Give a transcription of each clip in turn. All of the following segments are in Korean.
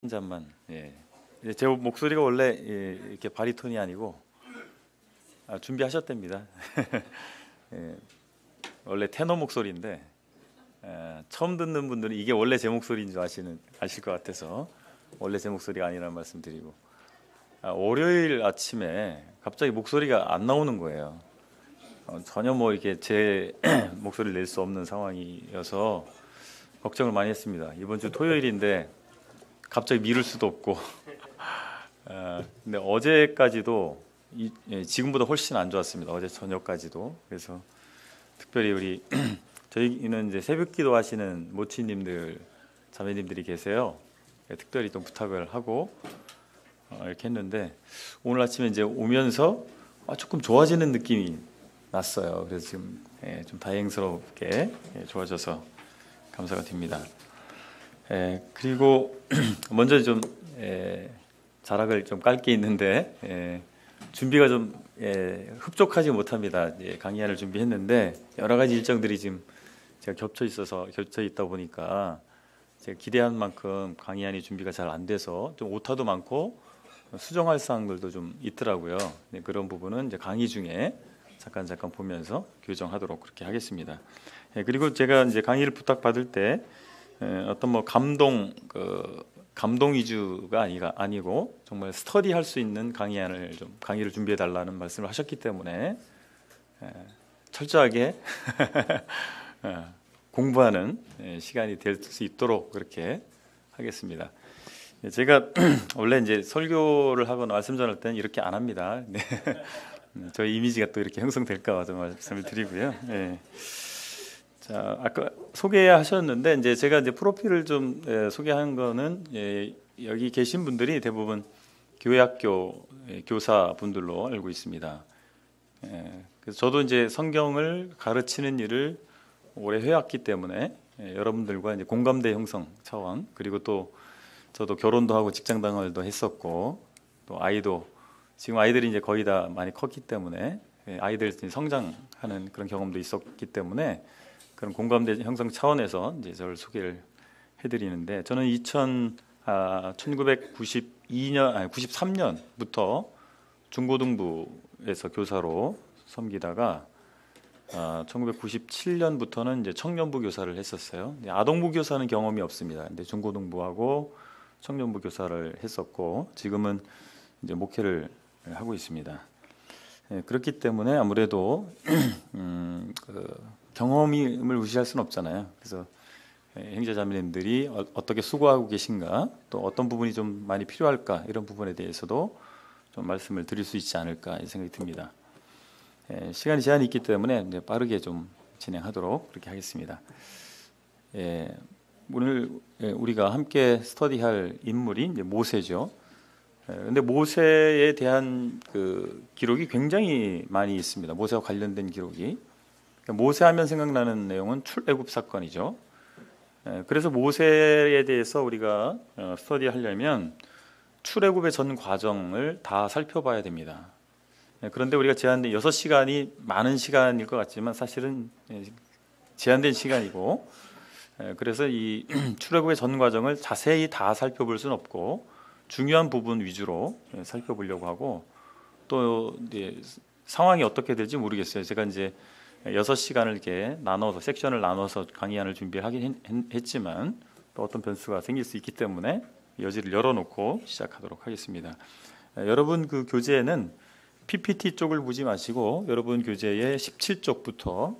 한 잔만. 예. 제 목소리가 원래 이렇게 바리톤이 아니고 준비하셨답니다. 예, 원래 테너 목소리인데 처음 듣는 분들은 이게 원래 제 목소리인 줄 아실 것 같아서 원래 제 목소리가 아니라는 말씀드리고 월요일 아침에 갑자기 목소리가 안 나오는 거예요. 전혀 뭐 이렇게 제 목소리를 낼 수 없는 상황이어서 걱정을 많이 했습니다. 이번 주 토요일인데 갑자기 미룰 수도 없고 근데 어제까지도 지금보다 훨씬 안 좋았습니다. 어제 저녁까지도. 그래서 특별히 우리 저희는 이제 새벽기도 하시는 모치님들 자매님들이 계세요. 특별히 좀 부탁을 하고 이렇게 했는데 오늘 아침에 이제 오면서 조금 좋아지는 느낌이 났어요. 그래서 지금 좀 다행스럽게 좋아져서 감사가 됩니다. 그리고 먼저 좀 자락을 좀 깔 게 있는데 준비가 좀 흡족하지 못합니다. 강의안을 준비했는데 여러 가지 일정들이 지금 제가 겹쳐 있다 보니까 제가 기대한 만큼 강의안이 준비가 잘 안 돼서 좀 오타도 많고 수정할 사항들도 좀 있더라고요. 그런 부분은 이제 강의 중에 잠깐 보면서 교정하도록 그렇게 하겠습니다. 그리고 제가 이제 강의를 부탁받을 때 어떤 뭐 감동 위주가 아니고 정말 스터디할 수 있는 강의를 준비해 달라는 말씀을 하셨기 때문에 철저하게 공부하는 시간이 될 수 있도록 그렇게 하겠습니다. 제가 원래 이제 설교를 하거나 말씀 전할 때는 이렇게 안 합니다. 네. 저희 이미지가 또 이렇게 형성될까 봐 좀 말씀을 드리고요. 네. 자, 아까 소개하셨는데 제가 프로필을 좀 소개한 거는 여기 계신 분들이 대부분 교회학교 교사 분들로 알고 있습니다. 그래서 저도 이제 성경을 가르치는 일을 오래 해왔기 때문에 여러분들과 이제 공감대 형성 차원, 그리고 또 저도 결혼도 하고 직장 생활도 했었고 또 지금 아이들이 이제 거의 다 많이 컸기 때문에 아이들 성장하는 그런 경험도 있었기 때문에 그런 공감대 형성 차원에서 이제 저를 소개를 해드리는데, 저는 1993년부터 중고등부에서 교사로 섬기다가 1997년부터는 이제 청년부 교사를 했었어요. 아동부 교사는 경험이 없습니다. 근데 중고등부하고 청년부 교사를 했었고 지금은 이제 목회를 하고 있습니다. 그렇기 때문에 아무래도 경험을 무시할 수는 없잖아요. 그래서 형제자매님들이 어떻게 수고하고 계신가, 또 어떤 부분이 좀 많이 필요할까, 이런 부분에 대해서도 좀 말씀을 드릴 수 있지 않을까 생각이 듭니다. 시간이 제한이 있기 때문에 이제 빠르게 좀 진행하도록 그렇게 하겠습니다. 오늘 우리가 함께 스터디할 인물이 이제 모세죠. 근데 모세에 대한 그 기록이 굉장히 많이 있습니다. 모세와 관련된 기록이. 모세하면 생각나는 내용은 출애굽 사건이죠. 그래서 모세에 대해서 우리가 스터디하려면 출애굽의 전 과정을 다 살펴봐야 됩니다. 그런데 우리가 제한된 6시간이 많은 시간일 것 같지만 사실은 제한된 시간이고, 그래서 이 출애굽의 전 과정을 자세히 다 살펴볼 수는 없고 중요한 부분 위주로 살펴보려고 하고, 또 상황이 어떻게 될지 모르겠어요. 제가 이제 6시간을 이렇게 섹션을 나눠서 강의안을 준비하긴 했지만 또 어떤 변수가 생길 수 있기 때문에 여지를 열어놓고 시작하도록 하겠습니다. 여러분 그 교재에는 PPT 쪽을 보지 마시고 여러분 교재의 17쪽부터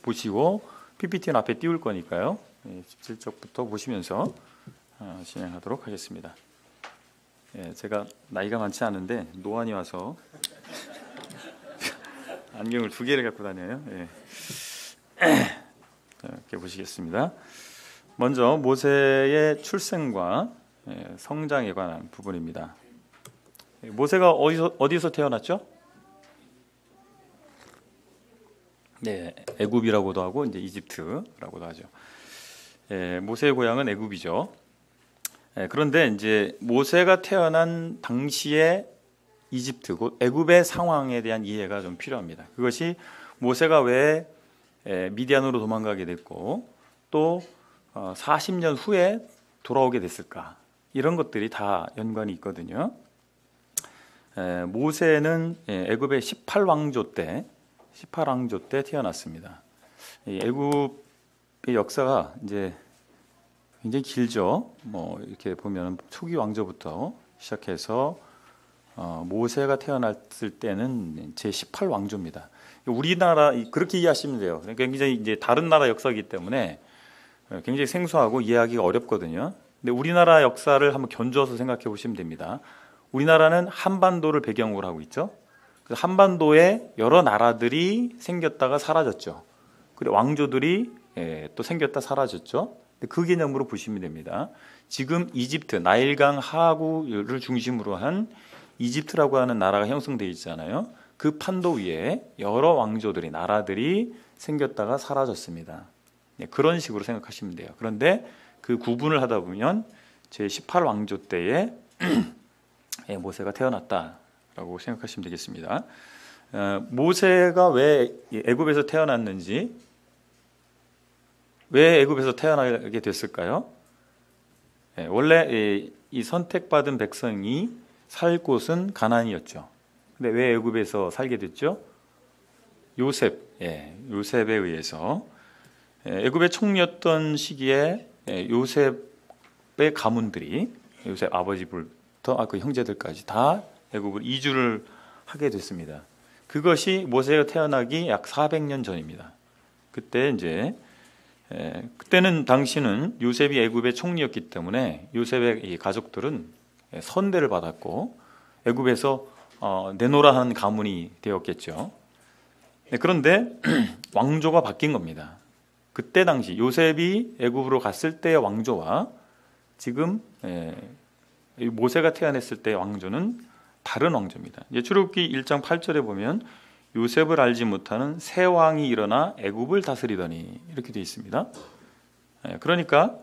보시고, PPT는 앞에 띄울 거니까요. 17쪽부터 보시면서 진행하도록 하겠습니다. 제가 나이가 많지 않은데 노안이 와서 안경을 2개를 갖고 다녀요. 이렇게 보시겠습니다. 먼저 모세의 출생과 성장에 관한 부분입니다. 모세가 어디서 태어났죠? 네, 애굽이라고도 하고 이제 이집트라고도 하죠. 모세의 고향은 애굽이죠. 그런데 이제 모세가 태어난 당시에 이집트, 곧 애굽의 상황에 대한 이해가 좀 필요합니다. 그것이 모세가 왜 미디안으로 도망가게 됐고 또 40년 후에 돌아오게 됐을까? 이런 것들이 다 연관이 있거든요. 모세는 애굽의 18왕조 때 태어났습니다. 애굽의 역사가 이제 굉장히 길죠. 뭐 이렇게 보면 초기 왕조부터 시작해서 모세가 태어났을 때는 제 18왕조입니다. 우리나라 그렇게 이해하시면 돼요. 그러니까 굉장히 이제 다른 나라 역사이기 때문에 굉장히 생소하고 이해하기가 어렵거든요. 근데 우리나라 역사를 한번 견주어서 생각해 보시면 됩니다. 우리나라는 한반도를 배경으로 하고 있죠. 그래서 한반도에 여러 나라들이 생겼다가 사라졌죠. 그리고 왕조들이 또 생겼다 사라졌죠. 그 개념으로 보시면 됩니다. 지금 이집트, 나일강 하구를 중심으로 한 이집트라고 하는 나라가 형성되어 있잖아요. 그 판도 위에 여러 왕조들이, 나라들이 생겼다가 사라졌습니다. 그런 식으로 생각하시면 돼요. 그런데 그 구분을 하다 보면 제 18왕조 때에 모세가 태어났다라고 생각하시면 되겠습니다. 모세가 왜 애굽에서 태어났는지, 왜 애굽에서 태어나게 됐을까요? 원래 이 선택받은 백성이 살 곳은 가나안이었죠. 근데 왜 애굽에서 살게 됐죠? 요셉에 의해서. 애굽의 총리였던 시기에 요셉의 가문들이, 요셉 아버지부터 그 형제들까지 다 애굽을 이주를 하게 됐습니다. 그것이 모세가 태어나기 약 400년 전입니다. 그때 이제 그때는 당시는 요셉이 애굽의 총리였기 때문에 요셉의 이 가족들은 선대를 받았고 애굽에서 내노라 하는 가문이 되었겠죠. 그런데 왕조가 바뀐 겁니다. 그때 당시 요셉이 애굽으로 갔을 때의 왕조와 지금 모세가 태어났을 때의 왕조는 다른 왕조입니다. 출애굽기 1장 8절에 보면 요셉을 알지 못하는 새 왕이 일어나 애굽을 다스리더니 이렇게 되어 있습니다. 그러니까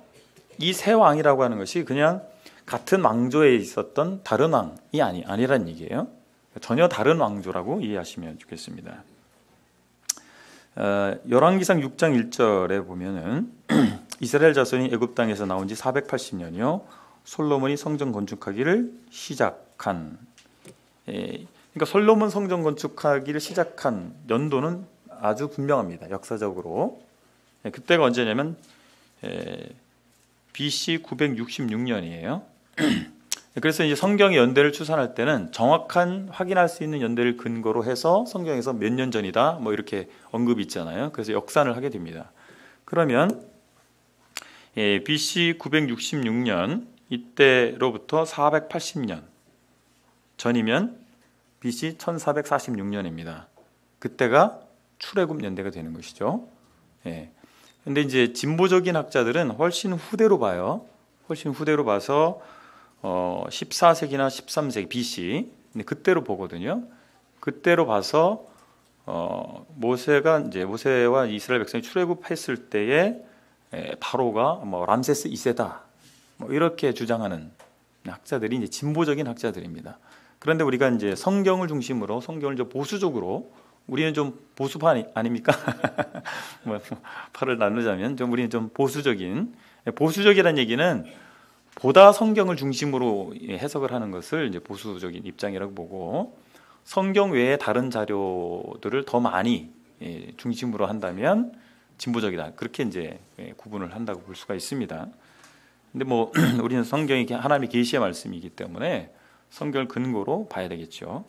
이 새 왕이라고 하는 것이 그냥 같은 왕조에 있었던 다른 왕이 아니란 얘기예요. 전혀 다른 왕조라고 이해하시면 좋겠습니다. 열왕기상 6장 1절에 보면은 이스라엘 자손이 애굽 땅에서 나온 지 480년이요 솔로몬이 성전 건축하기를 시작한. 그러니까 솔로몬 성전 건축하기를 시작한 연도는 아주 분명합니다. 역사적으로. 그때가 언제냐면 BC 966년이에요. 그래서 이제 성경의 연대를 추산할 때는 정확한 확인할 수 있는 연대를 근거로 해서 성경에서 몇 년 전이다 뭐 이렇게 언급이 있잖아요. 그래서 역산을 하게 됩니다. 그러면 BC 966년 이때로부터 480년 전이면 BC 1446년입니다. 그때가 출애굽 연대가 되는 것이죠. 근데 이제 진보적인 학자들은 훨씬 후대로 봐요. 훨씬 후대로 봐서 14세기나 13세기 BC 그때로 보거든요. 그때로 봐서 모세와 이스라엘 백성이 출애굽했을 때에 바로가 뭐 람세스 2세다 뭐 이렇게 주장하는 학자들이 이제 진보적인 학자들입니다. 그런데 우리가 이제 성경을 중심으로 성경을 좀 보수적으로 우리는 좀 보수파 아닙니까? 뭐 팔을 나누자면 우리는 좀 보수적이라는 얘기는 보다 성경을 중심으로 해석을 하는 것을 이제 보수적인 입장이라고 보고 성경 외에 다른 자료들을 더 많이 중심으로 한다면 진보적이다. 그렇게 이제 구분을 한다고 볼 수가 있습니다. 근데 뭐 우리는 성경이 하나님의 계시의 말씀이기 때문에 성경을 근거로 봐야 되겠죠.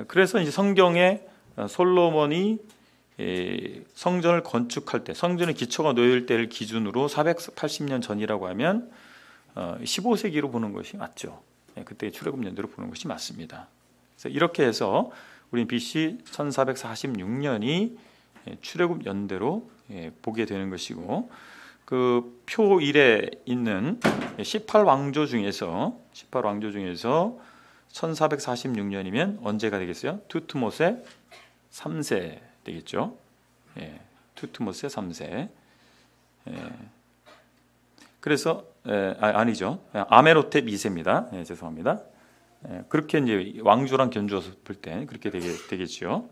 그래서 이제 성경에 솔로몬이 성전을 건축할 때, 성전의 기초가 놓일 때를 기준으로 480년 전이라고 하면 15세기로 보는 것이 맞죠. 그때 출애굽 연대로 보는 것이 맞습니다. 그래서 이렇게 해서 우리는 BC 1446년이 출애굽 연대로 보게 되는 것이고, 그 표 1에 있는 18왕조 중에서 1446년이면 언제가 되겠어요? 투트모세 3세 되겠죠. 투트모세 3세. 그래서 아니죠. 아메노텝 2세입니다. 죄송합니다. 그렇게 이제 왕조랑 견주어서 볼 때 그렇게 되겠죠.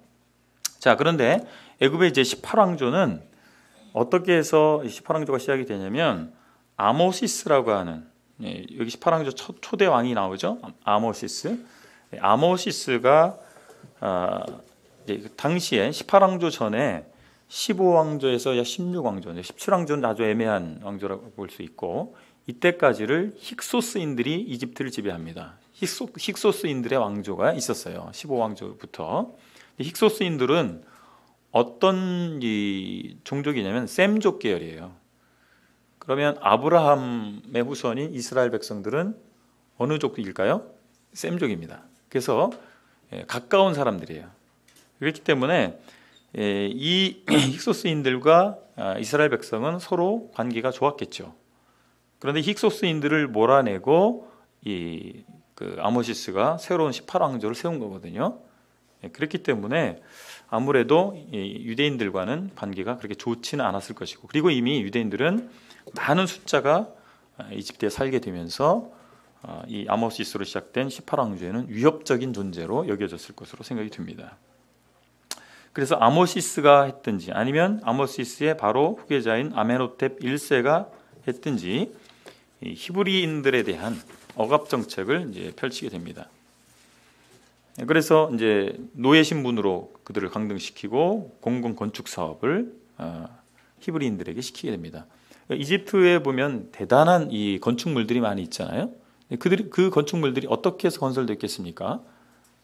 자, 그런데 애굽의 이제 18왕조는 어떻게 해서 18왕조가 시작이 되냐면 아모시스라고 하는, 여기 18왕조 초대 왕이 나오죠. 아모시스. 아모시스가 당시에 18왕조 전에 15왕조에서 16왕조, 17왕조는 아주 애매한 왕조라고 볼 수 있고, 이때까지를 힉소스인들이 이집트를 지배합니다. 힉소스인들의 왕조가 있었어요. 15왕조부터. 힉소스인들은 어떤 이 종족이냐면 셈족 계열이에요. 그러면 아브라함의 후손인 이스라엘 백성들은 어느 족일까요? 셈족입니다. 그래서 가까운 사람들이에요. 그렇기 때문에 이 힉소스인들과 이스라엘 백성은 서로 관계가 좋았겠죠. 그런데 힉소스인들을 몰아내고 그 아모시스가 새로운 18왕조를 세운 거거든요. 그렇기 때문에 아무래도 유대인들과는 관계가 그렇게 좋지는 않았을 것이고, 그리고 이미 유대인들은 많은 숫자가 이집트에 살게 되면서 이 아모시스로 시작된 18왕조에는 위협적인 존재로 여겨졌을 것으로 생각이 듭니다. 그래서 아모시스가 했든지 아니면 아모시스의 바로 후계자인 아메노텝 1세가 했든지 이 히브리인들에 대한 억압 정책을 이제 펼치게 됩니다. 그래서 이제 노예 신분으로 그들을 강등시키고 공공 건축 사업을 히브리인들에게 시키게 됩니다. 이집트에 보면 대단한 이 건축물들이 많이 있잖아요. 그 건축물들이 어떻게 해서 건설됐겠습니까?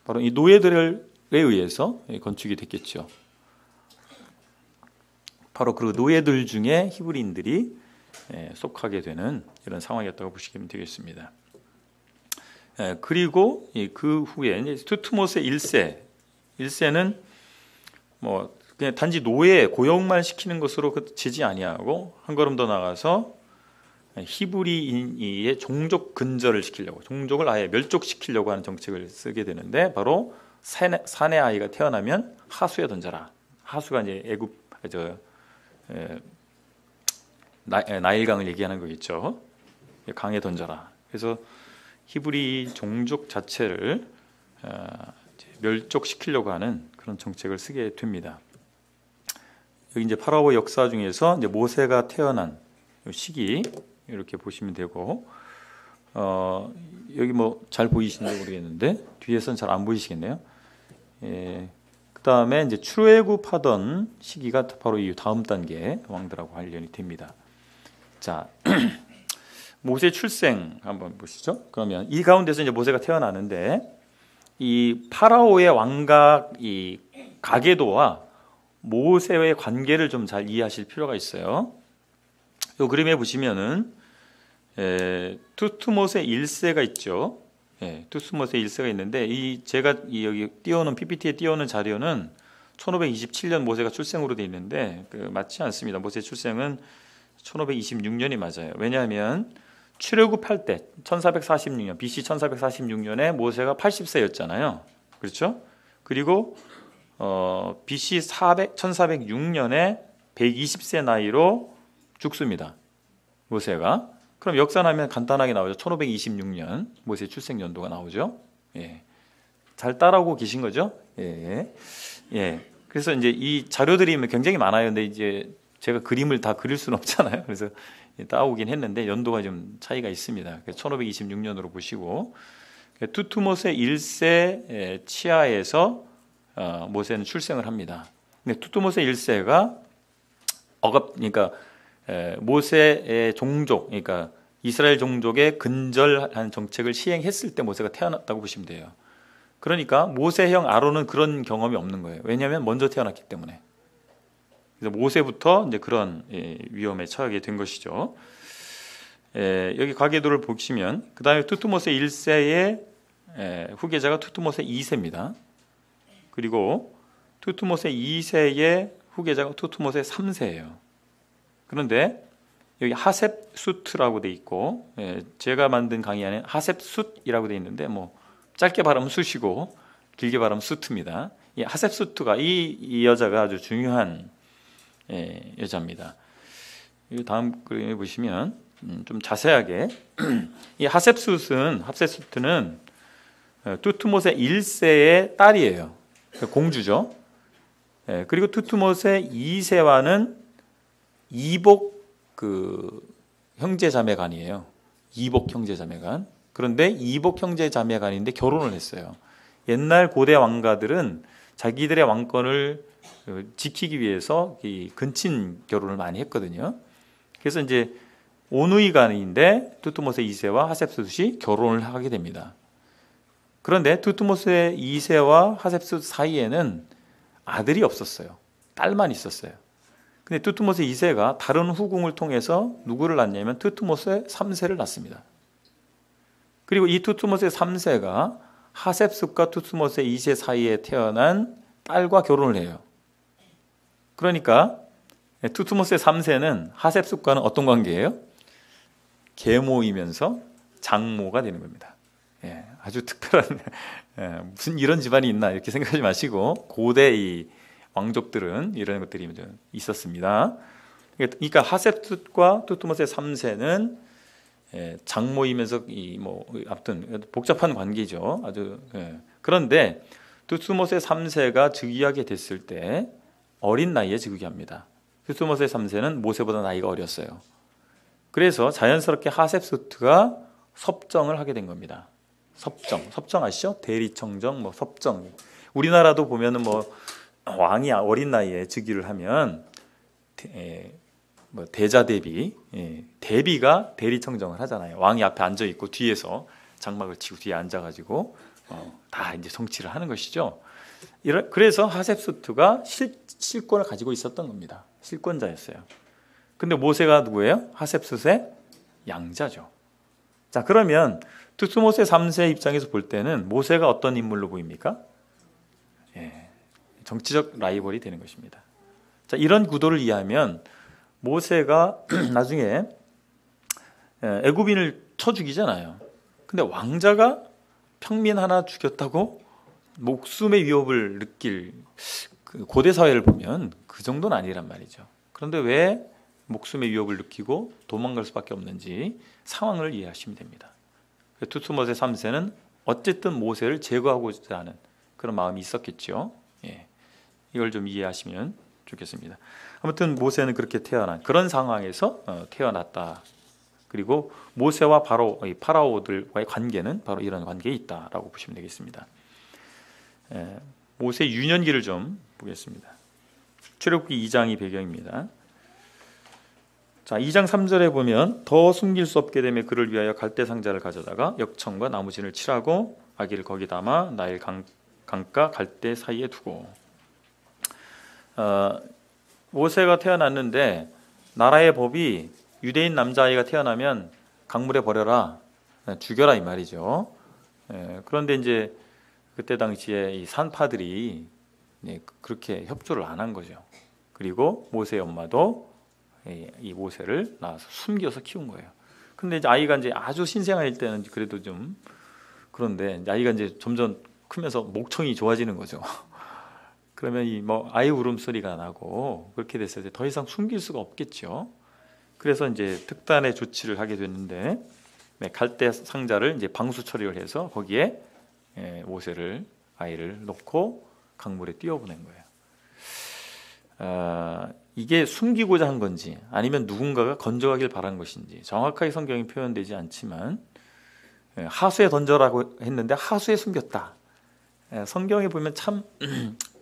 바로 이 노예들에 의해서 건축이 됐겠죠. 바로 그 노예들 중에 히브리인들이 속하게 되는 이런 상황이었다고 보시면 되겠습니다. 그리고 그 후에 투트모세 1세는 뭐 그냥 단지 노예 고용만 시키는 것으로 그치지 아니하고 한 걸음 더 나가서 히브리인의 종족 근절을 시키려고, 종족을 아예 멸족시키려고 하는 정책을 쓰게 되는데, 바로 사내 아이가 태어나면 하수에 던져라. 하수가 이제 나일강을 얘기하는 거겠죠. 강에 던져라. 그래서 히브리 종족 자체를 멸족시키려고 하는 그런 정책을 쓰게 됩니다. 여기 이제 파라오 역사 중에서 이제 모세가 태어난 시기 이렇게 보시면 되고, 여기 뭐 잘 보이시는지 모르겠는데 뒤에서는 잘 안 보이시겠네요. 그 다음에 이제 출애굽하던 시기가 바로 이 다음 단계 왕들하고 관련이 됩니다. 자. 모세 출생 한번 보시죠. 그러면 이 가운데서 이제 모세가 태어나는데, 이 파라오의 왕각 이 가계도와 모세의 관계를 좀 잘 이해하실 필요가 있어요. 이 그림에 보시면은 투트모세 1세가 있죠. 투트모세 1세가 있는데, 제가 여기 띄워놓은 PPT에 띄워놓은 자료는 1527년 모세가 출생으로 되어 있는데 맞지 않습니다. 모세 출생은 1526년이 맞아요. 왜냐하면 출애굽할 때 1446년 BC 1446년에 모세가 80세였잖아요. 그렇죠? 그리고 BC 1406년에 120세 나이로 죽습니다. 모세가. 그럼 역산하면 간단하게 나오죠. 1526년 모세 출생 연도가 나오죠. 잘 따라오고 계신 거죠? 그래서 이제 이 자료들이 굉장히 많아요. 근데 이제 제가 그림을 다 그릴 수는 없잖아요. 그래서 따오긴 했는데 연도가 좀 차이가 있습니다. 1526년으로 보시고, 투트모세 1세 치하에서 모세는 출생을 합니다. 근데 투트모세 1세가 그러니까 모세의 종족, 그러니까 이스라엘 종족의 근절하는 정책을 시행했을 때 모세가 태어났다고 보시면 돼요. 그러니까 모세형 아론은 그런 경험이 없는 거예요. 왜냐하면 먼저 태어났기 때문에. 그래서 모세부터 이제 그런 위험에 처하게 된 것이죠. 여기 가계도를 보시면 그 다음에 투트모세 1세의 후계자가 투트모세 2세입니다. 그리고 투트모세 2세의 후계자가 투트모세 3세예요. 그런데 여기 하셉수트라고 돼 있고, 제가 만든 강의 안에 하셉숫이라고 돼 있는데 뭐 짧게 발음은 숫이고 길게 발음은 수트입니다. 이 하셉수트가 이 여자가 아주 중요한 여자입니다. 이 다음 그림에 보시면 좀 자세하게 이 하셉수트는 투트모세 1세의 딸이에요. 공주죠. 그리고 투트모세 2세와는 이복 형제 자매간이에요. 이복 형제 자매간. 그런데 이복 형제 자매간인데 결혼을 했어요. 옛날 고대 왕가들은 자기들의 왕권을 지키기 위해서 이 근친 결혼을 많이 했거든요. 그래서 이제 오누이간인데 투트모스 2세와 하셉스숫이 결혼을 하게 됩니다. 그런데 투트모스 2세와 하셉스숫 사이에는 아들이 없었어요. 딸만 있었어요. 근데 투트모스 2세가 다른 후궁을 통해서 누구를 낳냐면 투트모스 3세를 낳습니다. 그리고 이 투트모스 3세가 하셉숫과 투트모스 2세 사이에 태어난 딸과 결혼을 해요. 그러니까 투트모스 3세는 하셉숫과는 어떤 관계예요? 계모이면서 장모가 되는 겁니다. 아주 특별한 무슨 이런 집안이 있나 이렇게 생각하지 마시고 고대 이 왕족들은 이런 것들이 있었습니다. 그러니까 하셉숫과 투트모스 3세는 장모이면서 아무튼 복잡한 관계죠. 아주 그런데 투트모스 3세가 즉위하게 됐을 때 어린 나이에 즉위합니다. 투트모스 3세는 모세보다 나이가 어렸어요. 그래서 자연스럽게 하셉수트가 섭정을 하게 된 겁니다. 섭정 아시죠? 대리청정, 섭정. 우리나라도 보면은 왕이 어린 나이에 즉위를 하면 대자 대비, 대비가 대리청정을 하잖아요. 왕이 앞에 앉아 있고 뒤에서 장막을 치고 뒤에 앉아가지고 다 이제 정치를 하는 것이죠. 그래서 하셉수트가 실권을 가지고 있었던 겁니다. 실권자였어요. 근데 모세가 누구예요? 하셉숫의 양자죠. 자, 그러면 투트모스 3세 입장에서 볼 때는 모세가 어떤 인물로 보입니까? 정치적 라이벌이 되는 것입니다. 자, 이런 구도를 이해하면 모세가 나중에 애굽인을 쳐 죽이잖아요. 근데 왕자가 평민 하나 죽였다고 목숨의 위협을 느낄 그 고대 사회를 보면 그 정도는 아니란 말이죠. 그런데 왜 목숨의 위협을 느끼고 도망갈 수밖에 없는지 상황을 이해하시면 됩니다. 투트모스 3세는 어쨌든 모세를 제거하고자 하는 그런 마음이 있었겠죠. 이걸 좀 이해하시면 좋겠습니다. 아무튼 모세는 그렇게 태어난 그런 상황에서 태어났다. 그리고 모세와 파라오들과의 관계는 바로 이런 관계에 있다라고 보시면 되겠습니다. 모세 유년기를 좀 보겠습니다. 출애굽기 2장이 배경입니다. 자, 2장 3절에 보면 더 숨길 수 없게 되며 그를 위하여 갈대 상자를 가져다가 역청과 나무진을 칠하고 아기를 거기 담아 나일 강가 갈대 사이에 두고. 모세가 태어났는데 나라의 법이 유대인 남자아이가 태어나면 강물에 버려라, 죽여라 이 말이죠. 그런데 이제 그때 당시에 이 산파들이 그렇게 협조를 안 한 거죠. 그리고 모세의 엄마도 이 모세를 낳아서 숨겨서 키운 거예요. 근데 이제 아이가 이제 아주 신생아일 때는 그래도 좀 그런데 아이가 이제 점점 크면서 목청이 좋아지는 거죠. 그러면 아이 울음소리가 나고 그렇게 됐을 때 더 이상 숨길 수가 없겠죠. 그래서 이제 특단의 조치를 하게 됐는데 갈대 상자를 이제 방수 처리를 해서 거기에 모세를 아이를 놓고 강물에 뛰어보낸 거예요. 이게 숨기고자 한 건지 아니면 누군가가 건져가길 바란 것인지 정확하게 성경이 표현되지 않지만 하수에 던져라고 했는데 하수에 숨겼다. 성경에 보면 참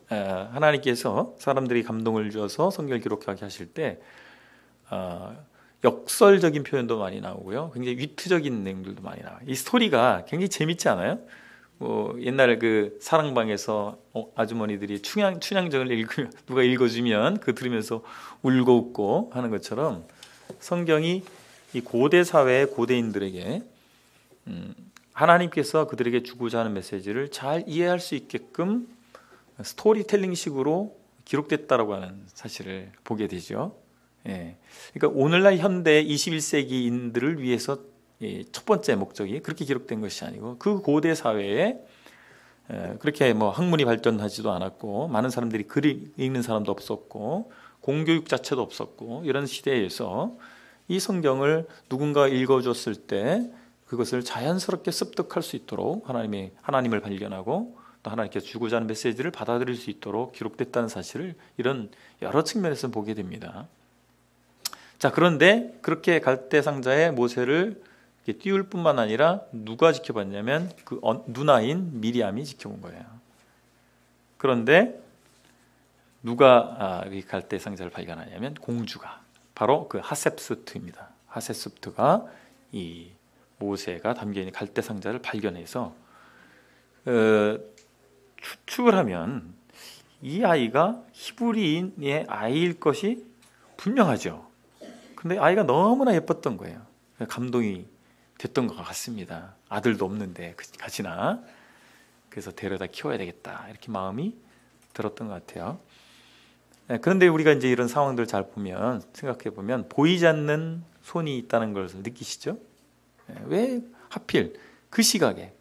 하나님께서 사람들이 감동을 주어서 성경을 기록하게 하실 때 역설적인 표현도 많이 나오고요. 굉장히 위트적인 내용들도 많이 나와요. 이 스토리가 굉장히 재밌지 않아요? 옛날 그 사랑방에서 아주머니들이 춘향전을 읽으면 누가 읽어주면 그 들으면서 울고 웃고 하는 것처럼 성경이 이 고대 사회의 고대인들에게 하나님께서 그들에게 주고자 하는 메시지를 잘 이해할 수 있게끔 스토리텔링식으로 기록됐다라고 하는 사실을 보게 되죠. 그러니까 오늘날 현대 21세기인들을 위해서 첫 번째 목적이 그렇게 기록된 것이 아니고 그 고대 사회에 그렇게 학문이 발전하지도 않았고 많은 사람들이 글을 읽는 사람도 없었고 공교육 자체도 없었고 이런 시대에서 이 성경을 누군가 읽어줬을 때 그것을 자연스럽게 습득할 수 있도록 하나님을 발견하고 또 하나님께서 주고자 하는 메시지를 받아들일 수 있도록 기록됐다는 사실을 이런 여러 측면에서 보게 됩니다. 자, 그런데 그렇게 갈대 상자에 모세를 띄울 뿐만 아니라 누가 지켜봤냐면 그 누나인 미리암이 지켜본 거예요. 그런데 누가 이 갈대 상자를 발견하냐면 공주가, 바로 그 하셉수트입니다. 하셉수트가 이 모세가 담겨있는 갈대 상자를 발견해서 추측을 하면 이 아이가 히브리인의 아이일 것이 분명하죠. 근데 아이가 너무나 예뻤던 거예요. 감동이 됐던 것 같습니다. 아들도 없는데 가지나, 그래서 데려다 키워야 되겠다, 이렇게 마음이 들었던 것 같아요. 그런데 우리가 이제 이런 상황들을 잘 보면, 생각해 보면 보이지 않는 손이 있다는 것을 느끼시죠? 왜 하필 그 시각에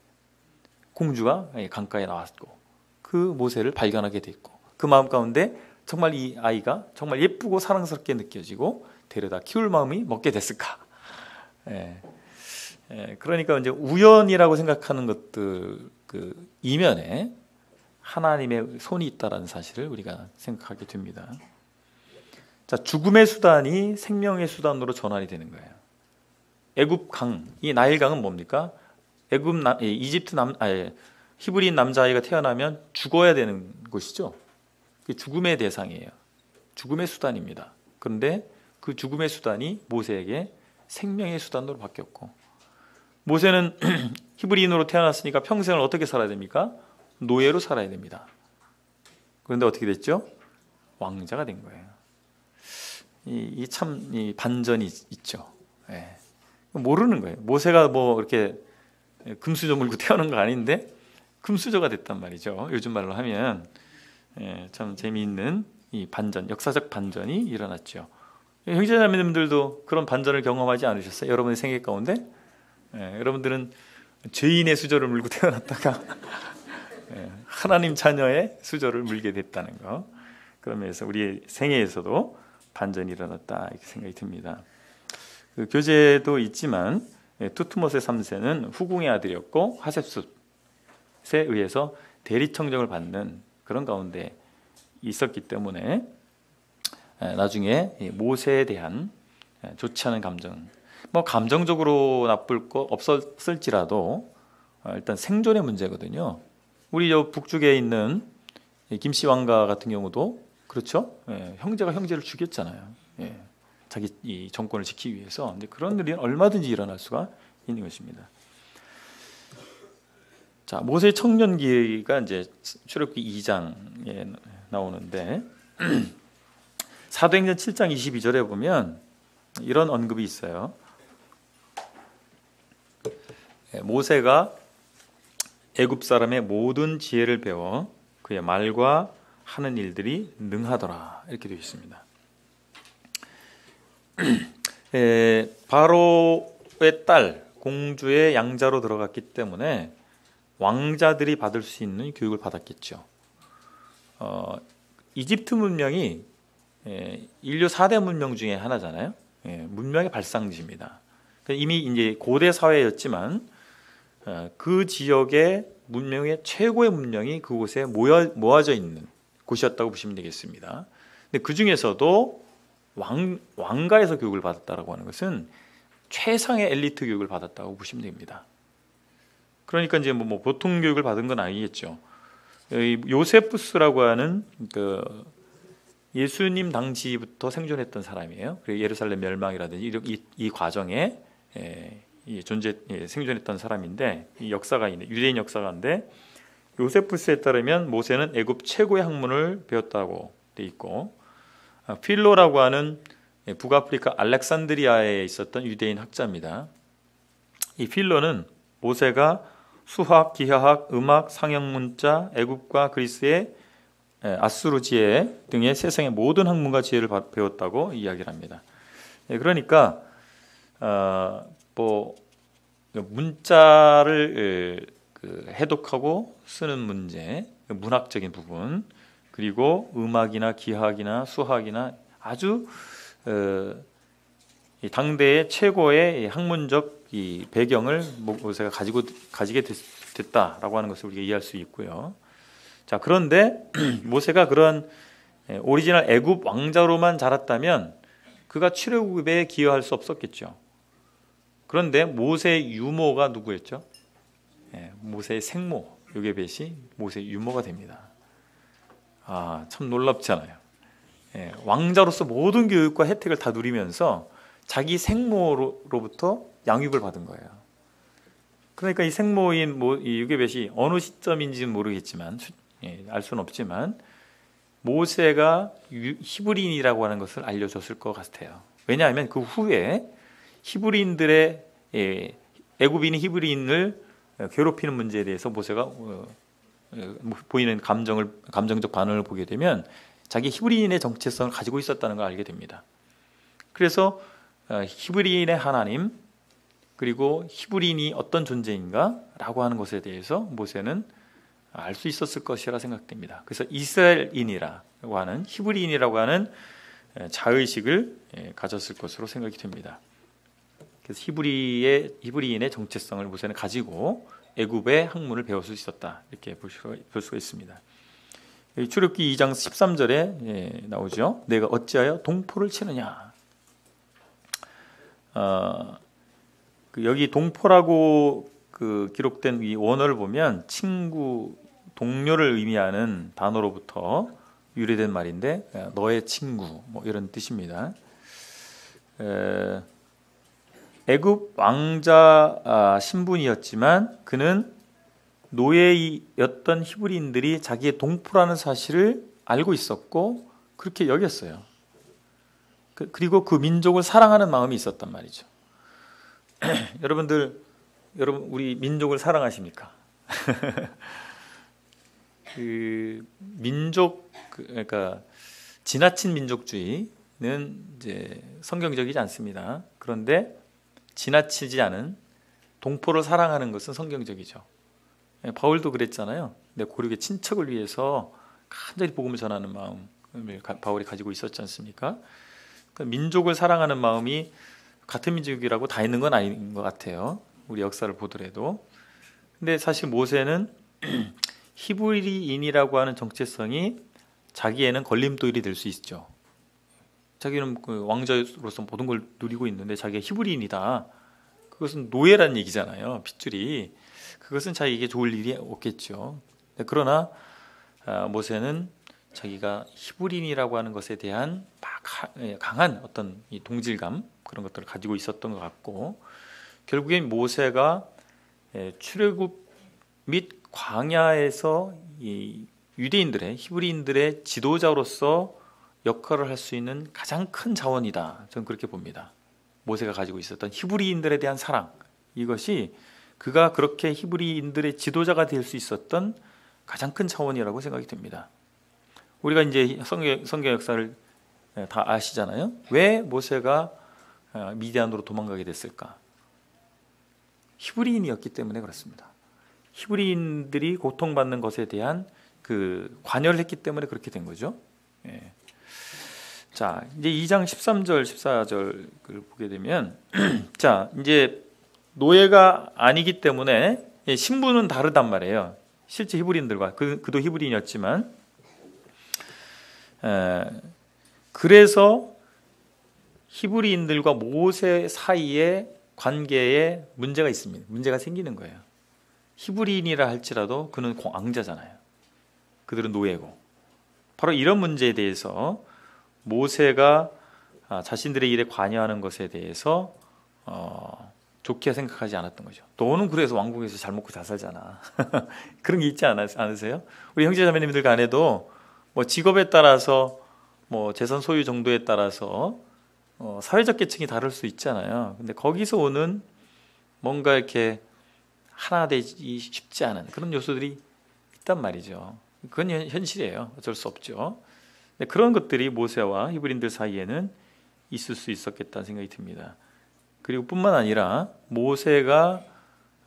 공주가 강가에 나왔고 그 모세를 발견하게 됐고, 그 마음 가운데 정말 이 아이가 정말 예쁘고 사랑스럽게 느껴지고 데려다 키울 마음이 먹게 됐을까? 그러니까 이제 우연이라고 생각하는 것들 그 이면에 하나님의 손이 있다라는 사실을 우리가 생각하게 됩니다. 자, 죽음의 수단이 생명의 수단으로 전환이 되는 거예요. 애굽 강, 이 나일 강은 뭡니까? 히브리인 남자아이가 태어나면 죽어야 되는 곳이죠. 죽음의 대상이에요. 죽음의 수단입니다. 그런데 그 죽음의 수단이 모세에게 생명의 수단으로 바뀌었고, 모세는 히브리인으로 태어났으니까 평생을 어떻게 살아야 됩니까? 노예로 살아야 됩니다. 그런데 어떻게 됐죠? 왕자가 된 거예요. 이 반전이 있죠. 모르는 거예요. 모세가 뭐 이렇게 금수저 물고 태어난 거 아닌데 금수저가 됐단 말이죠. 요즘 말로 하면 참 재미있는 이 반전, 역사적 반전이 일어났죠. 형제자매님들도 그런 반전을 경험하지 않으셨어요? 여러분의 생애 가운데 여러분들은 죄인의 수저를 물고 태어났다가 하나님 자녀의 수저를 물게 됐다는 거. 그러면서 우리의 생애에서도 반전이 일어났다, 이렇게 생각이 듭니다. 그 교제도 있지만 투트모세 3세는 후궁의 아들이었고 하셉숫에 의해서 대리청정을 받는 그런 가운데 있었기 때문에 나중에 모세에 대한 좋지 않은 감정, 뭐 감정적으로 나쁠 거 없었을지라도 일단 생존의 문제거든요. 우리 저 북쪽에 있는 김씨 왕가 같은 경우도 그렇죠. 형제가 형제를 죽였잖아요. 자기 이 정권을 지키기 위해서. 근데 그런 일이 얼마든지 일어날 수가 있는 것입니다. 자, 모세 청년기가 이제 출애굽기 2장에 나오는데 사도행전 7장 22절에 보면 이런 언급이 있어요. 모세가 애굽 사람의 모든 지혜를 배워 그의 말과 하는 일들이 능하더라, 이렇게 되어 있습니다. 바로의 딸 공주의 양자로 들어갔기 때문에 왕자들이 받을 수 있는 교육을 받았겠죠. 이집트 문명이 인류 4대 문명 중에 하나잖아요. 문명의 발상지입니다. 이미 이제 고대 사회였지만 그 지역의 문명의 최고의 문명이 그곳에 모아져 있는 곳이었다고 보시면 되겠습니다. 근데 그 중에서도 왕가에서 교육을 받았다라고 하는 것은 최상의 엘리트 교육을 받았다고 보시면 됩니다. 그러니까 이제 뭐 보통 교육을 받은 건 아니겠죠. 요세푸스라고 하는 그 예수님 당시부터 생존했던 사람이에요. 예루살렘 멸망이라든지 이 과정에 생존했던 사람인데, 이 역사가 있는 유대인 역사가인데, 요세푸스에 따르면 모세는 애굽 최고의 학문을 배웠다고 돼 있고, 필로라고 하는 북아프리카 알렉산드리아에 있었던 유대인 학자입니다. 이 필로는 모세가 수학, 기하학, 음악, 상형문자, 애굽과 그리스의 아수르 지혜 등의 세상의 모든 학문과 지혜를 배웠다고 이야기를 합니다. 그러니까 문자를 해독하고 쓰는 문제, 문학적인 부분, 그리고 음악이나 기하학이나 수학이나 아주 당대의 최고의 학문적 이 배경을 모세가 가지게 됐다라고 하는 것을 우리가 이해할 수 있고요. 자, 그런데 모세가 그런 오리지널 애굽 왕자로만 자랐다면 그가 출애굽에 기여할 수 없었겠죠. 그런데 모세의 유모가 누구였죠? 모세의 생모 요게벳이 모세의 유모가 됩니다. 참 놀랍잖아요. 왕자로서 모든 교육과 혜택을 다 누리면서 자기 생모로부터 양육을 받은 거예요. 그러니까 이 생모인 이 요게벳이 어느 시점인지는 모르겠지만 알 수는 없지만 모세가 히브리인이라고 하는 것을 알려줬을 것 같아요. 왜냐하면 그 후에 히브리인들의 애굽인이 히브리인을 괴롭히는 문제에 대해서 모세가 보이는 감정적 반응을 보게 되면 자기 히브리인의 정체성을 가지고 있었다는 걸 알게 됩니다. 그래서 히브리인의 하나님 그리고 히브리인이 어떤 존재인가라고 하는 것에 대해서 모세는 알 수 있었을 것이라 생각됩니다. 그래서 이스라엘인이라고 하는 히브리인이라고 하는 자의식을 가졌을 것으로 생각이 됩니다. 그래서 히브리인의 정체성을 모세는 가지고 애굽의 학문을 배울 수 있었다 이렇게 볼 수가 있습니다. 출애굽기 2장 13절에 나오죠. 내가 어찌하여 동포를 치느냐. 여기 동포라고 기록된 이 원어를 보면 친구, 동료를 의미하는 단어로부터 유래된 말인데 너의 친구 이런 뜻입니다. 애굽 왕자 신분이었지만 그는 노예였던 히브리인들이 자기의 동포라는 사실을 알고 있었고 그렇게 여겼어요. 그리고 그 민족을 사랑하는 마음이 있었단 말이죠. 여러분 우리 민족을 사랑하십니까? 그러니까 지나친 민족주의는 이제 성경적이지 않습니다. 그런데 지나치지 않은 동포를 사랑하는 것은 성경적이죠. 바울도 그랬잖아요. 내 고륙의 친척을 위해서 간절히 복음을 전하는 마음을 바울이 가지고 있었지 않습니까? 그러니까 민족을 사랑하는 마음이 같은 민족이라고 다 있는 건 아닌 것 같아요. 우리 역사를 보더라도. 근데 사실 모세는 히브리인이라고 하는 정체성이 자기에는 걸림돌이 될 수 있죠. 자기는 왕자로서 모든 걸 누리고 있는데 자기가 히브리인이다. 그것은 노예라는 얘기잖아요. 핏줄이. 그것은 자기에게 좋을 일이 없겠죠. 그러나 모세는 자기가 히브리인이라고 하는 것에 대한 강한 어떤 이 동질감 그런 것들을 가지고 있었던 것 같고 결국엔 모세가 출애굽 및 광야에서 이 유대인들의 히브리인들의 지도자로서 역할을 할 수 있는 가장 큰 자원이다. 저는 그렇게 봅니다. 모세가 가지고 있었던 히브리인들에 대한 사랑 이것이 그가 그렇게 히브리인들의 지도자가 될 수 있었던 가장 큰 차원이라고 생각이 됩니다. 우리가 이제 성경 역사를 다 아시잖아요. 왜 모세가 미디안으로 도망가게 됐을까? 히브리인이었기 때문에 그렇습니다. 히브리인들이 고통받는 것에 대한 관여를 했기 때문에 그렇게 된 거죠. 자, 이제 2장 13절, 14절을 보게 되면 자, 이제 노예가 아니기 때문에 신분은 다르단 말이에요. 실제 히브리인들과 그도 히브리인이었지만 그래서 히브리인들과 모세 사이의 관계에 문제가 있습니다. 문제가 생기는 거예요. 히브리인이라 할지라도 그는 왕자잖아요. 그들은 노예고. 바로 이런 문제에 대해서 모세가 자신들의 일에 관여하는 것에 대해서 좋게 생각하지 않았던 거죠. 너는 그래서 왕궁에서 잘 먹고 잘 살잖아. 그런 게 있지 않으세요? 우리 형제자매님들 간에도 뭐 직업에 따라서 뭐 재산 소유 정도에 따라서 사회적 계층이 다를 수 있잖아요. 근데 거기서 오는 뭔가 이렇게 하나 되기 쉽지 않은 그런 요소들이 있단 말이죠. 그건 현실이에요. 어쩔 수 없죠. 근데 그런 것들이 모세와 히브리인들 사이에는 있을 수 있었겠다는 생각이 듭니다. 그리고 뿐만 아니라 모세가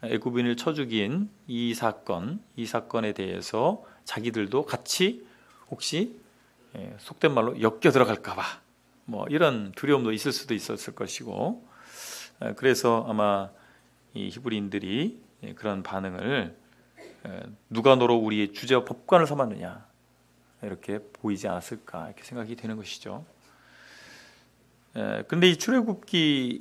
애굽인을 쳐 죽인 이 사건에 대해서 자기들도 같이 혹시 속된 말로 엮여 들어갈까 봐 뭐 이런 두려움도 있을 수도 있었을 것이고 그래서 아마 이 히브리인들이 그런 반응을 누가 너로 우리의 주제와 법관을 삼았느냐 이렇게 보이지 않았을까 이렇게 생각이 되는 것이죠. 근데 이 출애굽기에서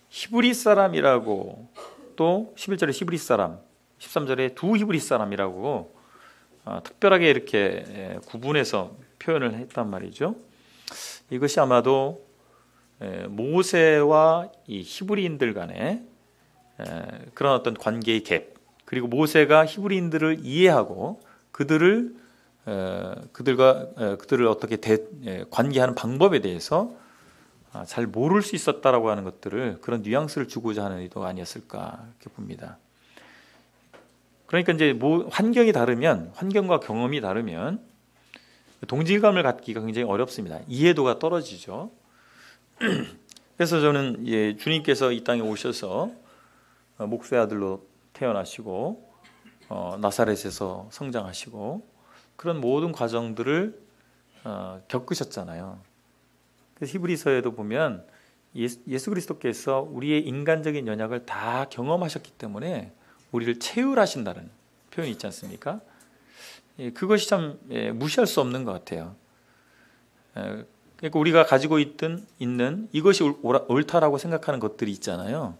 히브리 사람이라고 또 11절에 히브리 사람, 13절에 두 히브리 사람이라고 특별하게 이렇게 구분해서 표현을 했단 말이죠. 이것이 아마도 모세와 이 히브리인들 간의 그런 어떤 관계의 갭, 그리고 모세가 히브리인들을 이해하고 그들을 어떻게 관계하는 방법에 대해서 잘 모를 수 있었다라고 하는 것들을, 그런 뉘앙스를 주고자 하는 의도가 아니었을까 이렇게 봅니다. 그러니까 이제 환경이 다르면, 환경과 경험이 다르면 동질감을 갖기가 굉장히 어렵습니다. 이해도가 떨어지죠. 그래서 저는 주님께서 이 땅에 오셔서 목수의 아들로 태어나시고 나사렛에서 성장하시고 그런 모든 과정들을 겪으셨잖아요. 그래서 히브리서에도 보면 예수 그리스도께서 우리의 인간적인 연약을 다 경험하셨기 때문에 우리를 체휼하신다는 표현이 있지 않습니까? 그것이 참 무시할 수 없는 것 같아요. 그러니까 우리가 가지고 있는 이것이 옳다라고 생각하는 것들이 있잖아요.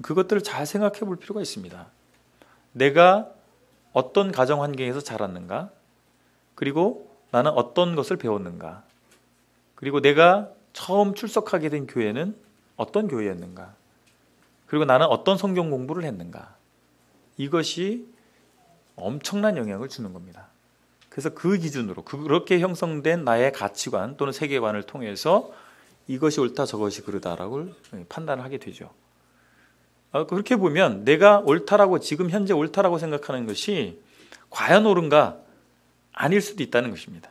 그것들을 잘 생각해 볼 필요가 있습니다. 내가 어떤 가정 환경에서 자랐는가? 그리고 나는 어떤 것을 배웠는가? 그리고 내가 처음 출석하게 된 교회는 어떤 교회였는가? 그리고 나는 어떤 성경 공부를 했는가? 이것이 엄청난 영향을 주는 겁니다. 그래서 그 기준으로 그렇게 형성된 나의 가치관 또는 세계관을 통해서 이것이 옳다 저것이 그르다라고 판단을 하게 되죠. 그렇게 보면 내가 옳다라고, 지금 현재 옳다라고 생각하는 것이 과연 옳은가? 아닐 수도 있다는 것입니다.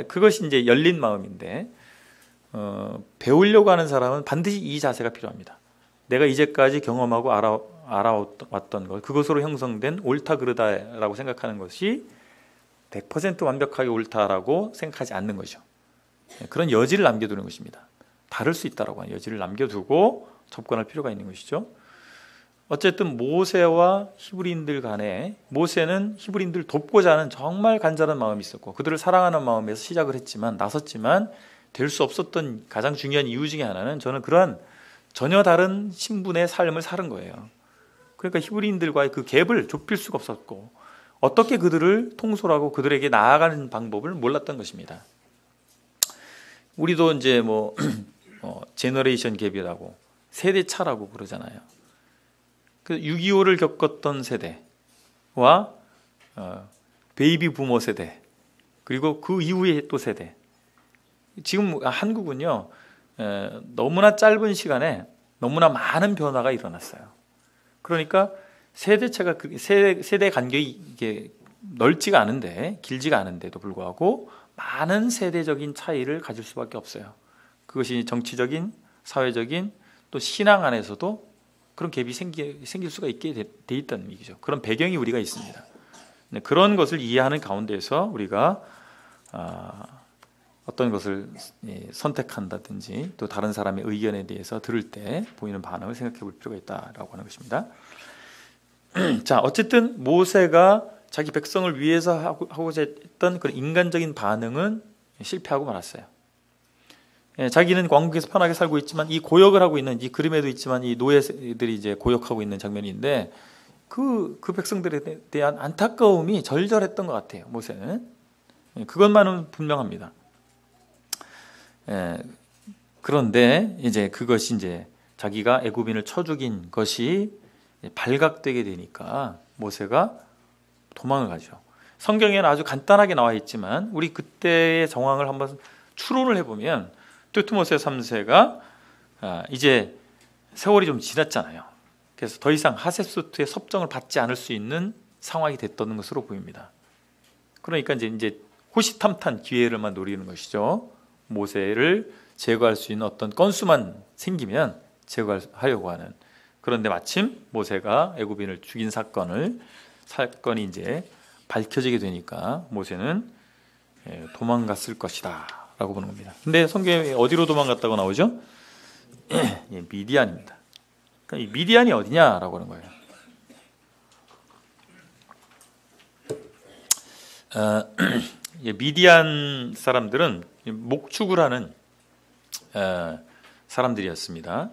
그것이 이제 열린 마음인데, 배우려고 하는 사람은 반드시 이 자세가 필요합니다. 내가 이제까지 경험하고 알아왔던 것, 그것으로 형성된 옳다 그르다라고 생각하는 것이 100% 완벽하게 옳다라고 생각하지 않는 것이죠. 그런 여지를 남겨두는 것입니다. 다를 수 있다라고 하는 여지를 남겨두고 접근할 필요가 있는 것이죠. 어쨌든 모세와 히브리인들 간에, 모세는 히브리인들 돕고자 하는 정말 간절한 마음이 있었고 그들을 사랑하는 마음에서 시작을 했지만, 나섰지만 될 수 없었던 가장 중요한 이유 중에 하나는, 저는 그러한 전혀 다른 신분의 삶을 사는 거예요. 그러니까 히브리인들과의 그 갭을 좁힐 수가 없었고, 어떻게 그들을 통솔하고 그들에게 나아가는 방법을 몰랐던 것입니다. 우리도 이제 제너레이션 갭이라고, 세대 차라고 그러잖아요. 그 6.25를 겪었던 세대와 베이비 부머 세대, 그리고 그 이후에 또 세대. 지금 한국은요, 너무나 짧은 시간에 너무나 많은 변화가 일어났어요. 그러니까 세대차가, 세대 간격이 이게 넓지가 않은데, 길지가 않은데도 불구하고 많은 세대적인 차이를 가질 수밖에 없어요. 그것이 정치적인, 사회적인, 또 신앙 안에서도 그런 갭이 생길 수가 있게 돼 있다는 얘기죠. 그런 배경이 우리가 있습니다. 그런 것을 이해하는 가운데서 우리가 어떤 것을 선택한다든지 또 다른 사람의 의견에 대해서 들을 때 보이는 반응을 생각해 볼 필요가 있다라고 하는 것입니다. 자, 어쨌든 모세가 자기 백성을 위해서 하고자 했던 그런 인간적인 반응은 실패하고 말았어요. 자기는 왕국에서 편하게 살고 있지만, 이 고역을 하고 있는, 이 그림에도 있지만 이 노예들이 이제 고역하고 있는 장면인데, 그 백성들에 대한 안타까움이 절절했던 것 같아요. 모세는 그것만은 분명합니다. 그런데 이제 그것이 이제 자기가 애굽인을 쳐 죽인 것이 발각되게 되니까 모세가 도망을 가죠. 성경에는 아주 간단하게 나와 있지만 우리 그때의 정황을 한번 추론을 해보면, 투모세 3세가 이제 세월이 좀 지났잖아요. 그래서 더 이상 하셉소트의 섭정을 받지 않을 수 있는 상황이 됐던 것으로 보입니다. 그러니까 이제 호시탐탐 기회를만 노리는 것이죠. 모세를 제거할 수 있는 어떤 건수만 생기면 제거하려고 하는. 그런데 마침 모세가 애굽인을 죽인 사건이 이제 밝혀지게 되니까 모세는 도망갔을 것이다 라고 보는 겁니다. 근데 성경에 어디로 도망갔다고 나오죠? 미디안입니다. 그러니까 이 미디안이 어디냐라고 하는 거예요. 미디안 사람들은 목축을 하는 사람들이었습니다.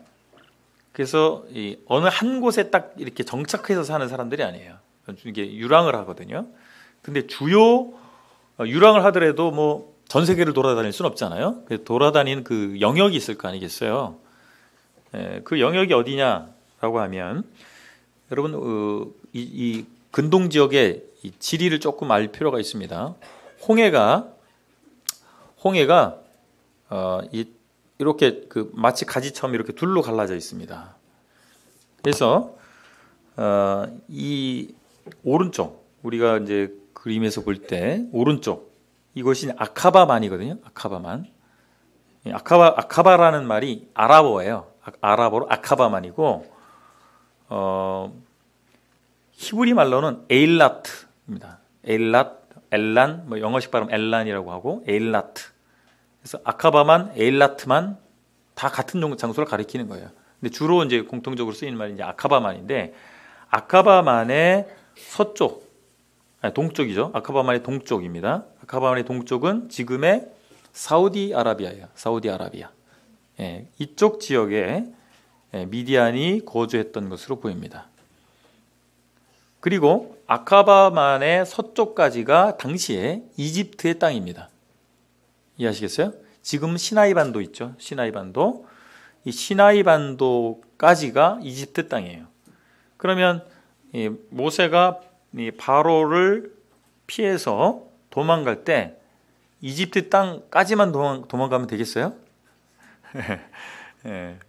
그래서 어느 한 곳에 딱 이렇게 정착해서 사는 사람들이 아니에요. 이게 유랑을 하거든요. 근데 주요 유랑을 하더라도 뭐 전 세계를 돌아다닐 수는 없잖아요. 그래서 돌아다니는 그 영역이 있을 거 아니겠어요. 그 영역이 어디냐라고 하면 여러분 이 근동 지역의 이 지리를 조금 알 필요가 있습니다. 홍해가 이렇게 그 마치 가지처럼 이렇게 둘로 갈라져 있습니다. 그래서 이 오른쪽 우리가 이제 그림에서 볼 때 오른쪽 이것이 아카바만이거든요. 아카바만. 아카바라는 말이 아랍어예요. 아랍어로 아카바만이고 히브리 말로는 에일라트입니다. 에일랏, 엘란, 뭐 영어식 발음 엘란이라고 하고 에일라트. 그래서 아카바만, 에일라트만 다 같은 장소를 가리키는 거예요. 근데 주로 이제 공통적으로 쓰이는 말이 이제 아카바만인데 아카바만의 서쪽, 아니, 동쪽이죠. 아카바만의 동쪽입니다. 아카바만의 동쪽은 지금의 사우디아라비아예요. 사우디아라비아. 이쪽 지역에 미디안이 거주했던 것으로 보입니다. 그리고 아카바만의 서쪽까지가 당시에 이집트의 땅입니다. 이해하시겠어요? 지금 시나이반도 있죠. 시나이반도. 이 시나이반도까지가 이집트 땅이에요. 그러면 모세가 바로를 피해서 도망갈 때 이집트 땅까지만 도망가면 되겠어요?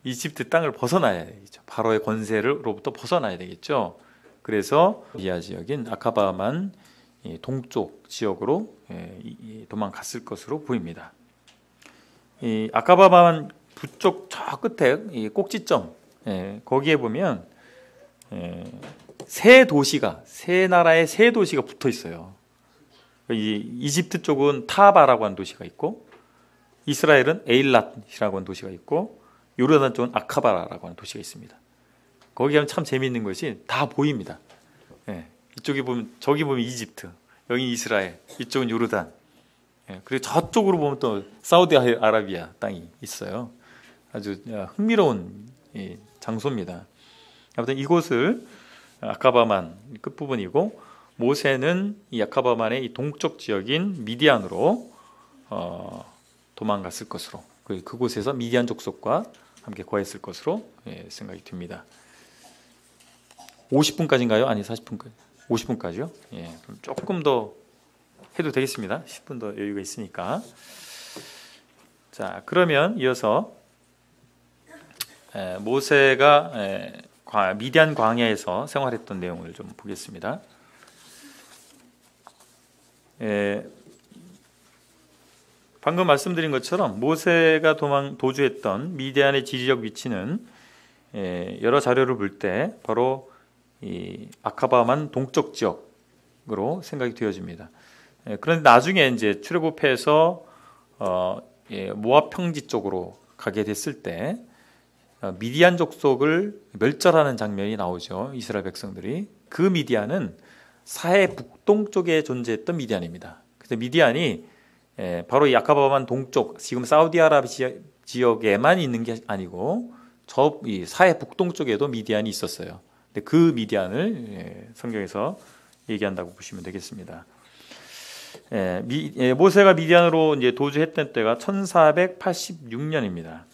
이집트 땅을 벗어나야 되겠죠. 바로의 권세로부터 벗어나야 되겠죠. 그래서 리아 지역인 아카바만 동쪽 지역으로 도망갔을 것으로 보입니다. 이 아카바만 북쪽 저 끝에 이 꼭지점 거기에 보면 세 나라의 세 도시가 붙어 있어요. 이집트 쪽은 타바라고 하는 도시가 있고 이스라엘은 에일랏이라고 하는 도시가 있고 요르단 쪽은 아카바라라고 하는 도시가 있습니다. 거기 가면 참 재미있는 것이 다 보입니다. 이쪽에 보면 저기 보면 이집트, 여기 이스라엘, 이쪽은 요르단. 그리고 저쪽으로 보면 또 사우디아라비아 땅이 있어요. 아주 흥미로운 장소입니다. 아무튼 이곳을 아카바만 끝부분이고 모세는 이 아카바만의 이 동쪽 지역인 미디안으로 도망갔을 것으로 그곳에서 미디안 족속과 함께 거했을 것으로 생각이 듭니다. 50분까지인가요? 아니 40분까지? 50분까지요? 그럼 조금 더 해도 되겠습니다. 10분 더 여유가 있으니까. 자, 그러면 이어서 모세가 미디안 광야에서 생활했던 내용을 좀 보겠습니다. 방금 말씀드린 것처럼 모세가 도주했던 미디안의 지리적 위치는 여러 자료를 볼 때 바로 이 아카바만 동쪽 지역으로 생각이 되어집니다. 그런데 나중에 이제 출애굽해서 모압 평지 쪽으로 가게 됐을 때 미디안 족속을 멸절하는 장면이 나오죠. 이스라엘 백성들이. 그 미디안은 사해 북동쪽에 존재했던 미디안입니다. 그래서 미디안이 바로 이 아카바만 동쪽, 지금 사우디아라비아 지역에만 있는 게 아니고 저 이 사해 북동쪽에도 미디안이 있었어요. 근데 그 미디안을 성경에서 얘기한다고 보시면 되겠습니다. 모세가 미디안으로 이제 도주했던 때가 1486년입니다.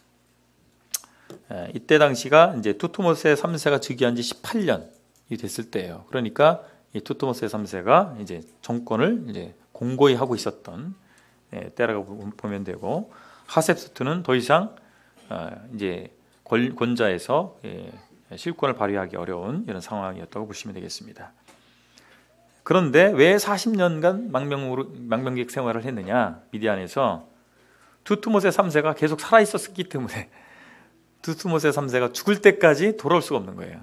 이때 당시가 이제 투트모세 3세가 즉위한 지 18년이 됐을 때예요. 그러니까 이 투트모세 3세가 이제 정권을 이제 공고히 하고 있었던 때라고 보면 되고, 하셉스트는 더 이상 이제 권좌에서 실권을 발휘하기 어려운 이런 상황이었다고 보시면 되겠습니다. 그런데 왜 40년간 망명객 생활을 했느냐? 미디안에서 투트모세 3세가 계속 살아 있었기 때문에 투트모세 3세가 죽을 때까지 돌아올 수가 없는 거예요.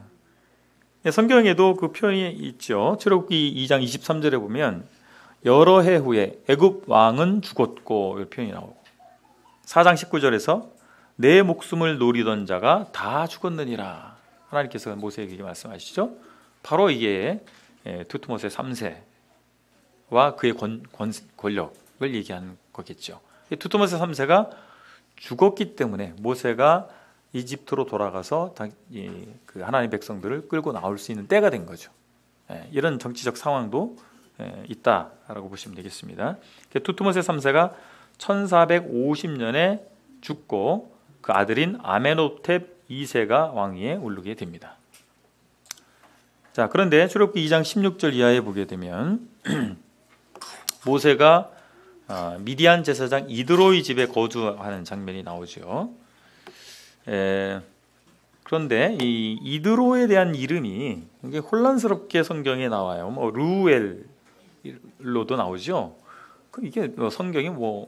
성경에도 그 표현이 있죠. 출애굽기 2장 23절에 보면 여러 해 후에 애굽 왕은 죽었고, 이 표현이 나오고, 4장 19절에서 내 목숨을 노리던 자가 다 죽었느니라. 하나님께서 모세에게 말씀하시죠. 바로 이게 투트모세 3세와 그의 권력을 얘기하는 거겠죠. 투트모세 3세가 죽었기 때문에 모세가 이집트로 돌아가서 그 하나님 백성들을 끌고 나올 수 있는 때가 된 거죠. 이런 정치적 상황도 있다라고 보시면 되겠습니다. 투트모세 3세가 1450년에 죽고 그 아들인 아메노텝 2세가 왕위에 오르게 됩니다. 자, 그런데 출애굽기 2장 16절 이하에 보게 되면 모세가 미디안 제사장 이드로의 집에 거주하는 장면이 나오죠. 그런데 이 이드로에 대한 이름이 굉장히 혼란스럽게 성경에 나와요. 뭐 루엘로도 나오죠. 이게 성경이 뭐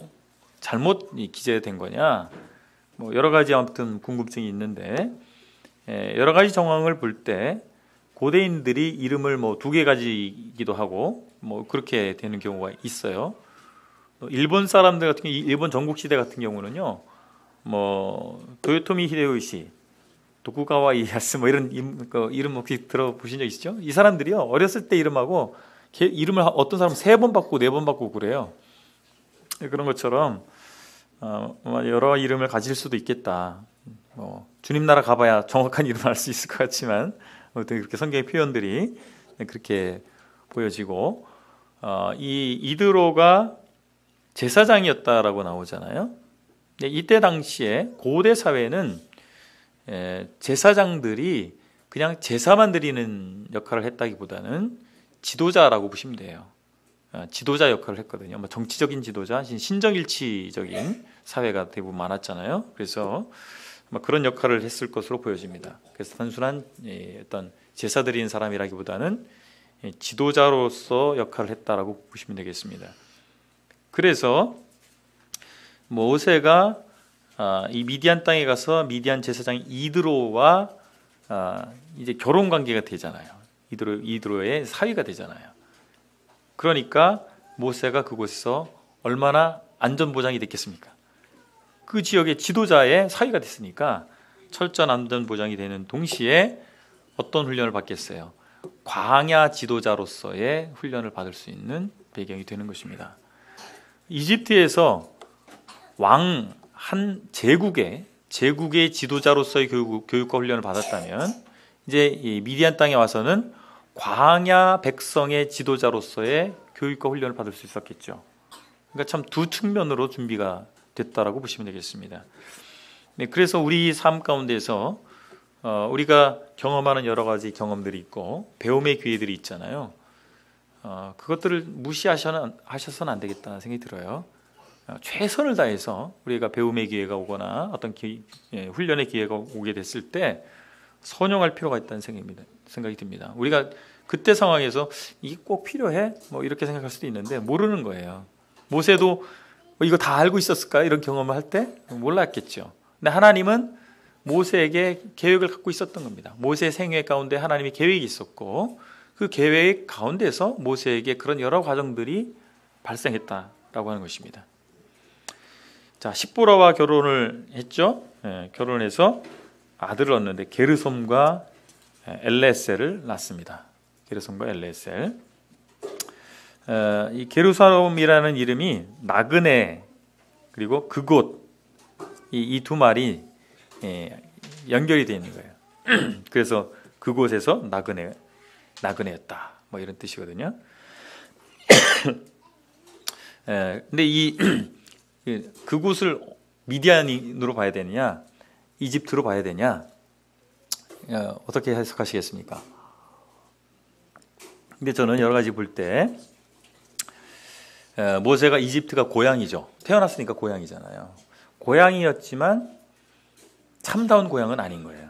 잘못 기재된 거냐? 뭐 여러 가지 아무튼 궁금증이 있는데 여러 가지 정황을 볼 때 고대인들이 이름을 뭐 두 개 가지기도 하고 뭐 그렇게 되는 경우가 있어요. 일본 사람들 같은 경우, 일본 전국 시대 같은 경우는요, 뭐 도요토미 히데요시, 도쿠가와 이에야스 뭐 이런 이름 혹시 들어보신 적 있으시죠? 이 사람들이요 어렸을 때 이름하고 이름을 어떤 사람은 3번 바꾸고 4번 바꾸고 그래요. 그런 것처럼 여러 이름을 가질 수도 있겠다. 뭐 주님 나라 가봐야 정확한 이름을 알 수 있을 것 같지만 아무튼 그렇게 성경의 표현들이 그렇게 보여지고 이 이드로가 제사장이었다라고 나오잖아요. 이때 당시에 고대 사회는 제사장들이 그냥 제사만 드리는 역할을 했다기보다는 지도자라고 보시면 돼요. 지도자 역할을 했거든요. 뭐 정치적인 지도자, 신정일치적인 사회가 대부분 많았잖아요. 그래서 그런 역할을 했을 것으로 보여집니다. 그래서 단순한 어떤 제사 드리는 사람이라기보다는 지도자로서 역할을 했다라고 보시면 되겠습니다. 그래서 모세가 이 미디안 땅에 가서 미디안 제사장 이드로와 이제 결혼 관계가 되잖아요. 이드로의 사위가 되잖아요. 그러니까 모세가 그곳에서 얼마나 안전 보장이 됐겠습니까? 그 지역의 지도자의 사위가 됐으니까 철저한 안전 보장이 되는 동시에 어떤 훈련을 받겠어요? 광야 지도자로서의 훈련을 받을 수 있는 배경이 되는 것입니다. 이집트에서 왕 한 제국의 지도자로서의 교육과 훈련을 받았다면 이제 이 미디안 땅에 와서는 광야 백성의 지도자로서의 교육과 훈련을 받을 수 있었겠죠. 그러니까 참 두 측면으로 준비가 됐다라고 보시면 되겠습니다. 네, 그래서 우리 삶 가운데서 우리가 경험하는 여러 가지 경험들이 있고 배움의 기회들이 있잖아요. 그것들을 무시하셔서는 안 되겠다는 생각이 들어요. 최선을 다해서 우리가 배움의 기회가 오거나 어떤 훈련의 기회가 오게 됐을 때 선용할 필요가 있다는 생각이 듭니다. 우리가 그때 상황에서 이게 꼭 필요해? 뭐 이렇게 생각할 수도 있는데 모르는 거예요. 모세도 이거 다 알고 있었을까? 이런 경험을 할 때 몰랐겠죠. 근데 하나님은 모세에게 계획을 갖고 있었던 겁니다. 모세의 생애 가운데 하나님이 계획이 있었고 그 계획 가운데서 모세에게 그런 여러 과정들이 발생했다라고 하는 것입니다. 자, 십보라와 결혼을 했죠. 결혼해서 아들을 얻는데 게르솜과 엘레셀을 낳습니다. 게르솜과 엘레셀. 이 게르솜이라는 이름이 나그네 그리고 그곳 이 두 말이 연결이 되어 있는 거예요. 그래서 그곳에서 나그네였다. 뭐 이런 뜻이거든요. 근데 그곳을 미디안으로 봐야 되느냐, 이집트로 봐야 되냐, 어떻게 해석하시겠습니까? 근데 저는 여러 가지 볼 때 모세가 이집트가 고향이죠. 태어났으니까 고향이잖아요. 고향이었지만 참다운 고향은 아닌 거예요.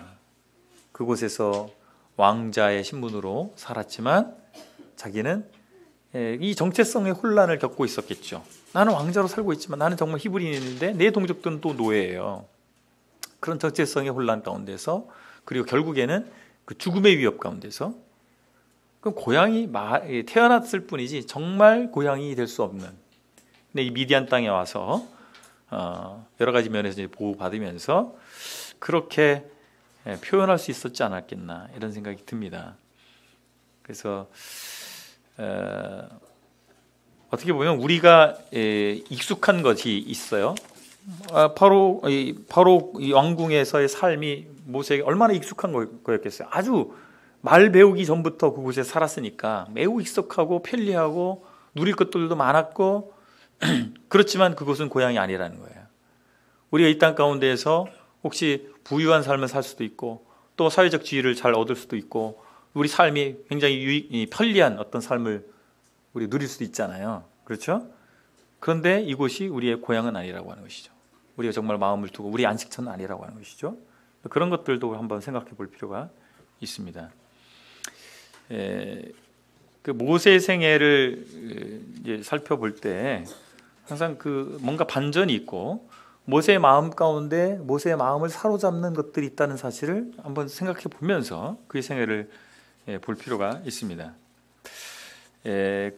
그곳에서 왕자의 신분으로 살았지만 자기는 이 정체성의 혼란을 겪고 있었겠죠. 나는 왕자로 살고 있지만 나는 정말 히브리인인데 내 동족들은 또 노예예요. 그런 정체성의 혼란 가운데서 그리고 결국에는 그 죽음의 위협 가운데서 그 고향이 태어났을 뿐이지 정말 고향이 될 수 없는. 근데 이 미디안 땅에 와서 여러 가지 면에서 보호받으면서 그렇게 표현할 수 있었지 않았겠나 이런 생각이 듭니다. 그래서 어떻게 보면 우리가 익숙한 것이 있어요. 바로 이 왕궁에서의 삶이 모세에게 얼마나 익숙한 거였겠어요. 아주 말 배우기 전부터 그곳에 살았으니까 매우 익숙하고 편리하고 누릴 것들도 많았고 그렇지만 그곳은 고향이 아니라는 거예요. 우리가 이 땅 가운데에서 혹시 부유한 삶을 살 수도 있고 또 사회적 지위를 잘 얻을 수도 있고 우리 삶이 굉장히 편리한 어떤 삶을 우리 누릴 수도 있잖아요. 그렇죠? 그런데 이곳이 우리의 고향은 아니라고 하는 것이죠. 우리가 정말 마음을 두고 우리 안식처는 아니라고 하는 것이죠. 그런 것들도 한번 생각해 볼 필요가 있습니다. 그 모세의 생애를 이제 살펴볼 때 항상 그 뭔가 반전이 있고 모세의 마음 가운데 모세의 마음을 사로잡는 것들이 있다는 사실을 한번 생각해 보면서 그의 생애를 볼 필요가 있습니다.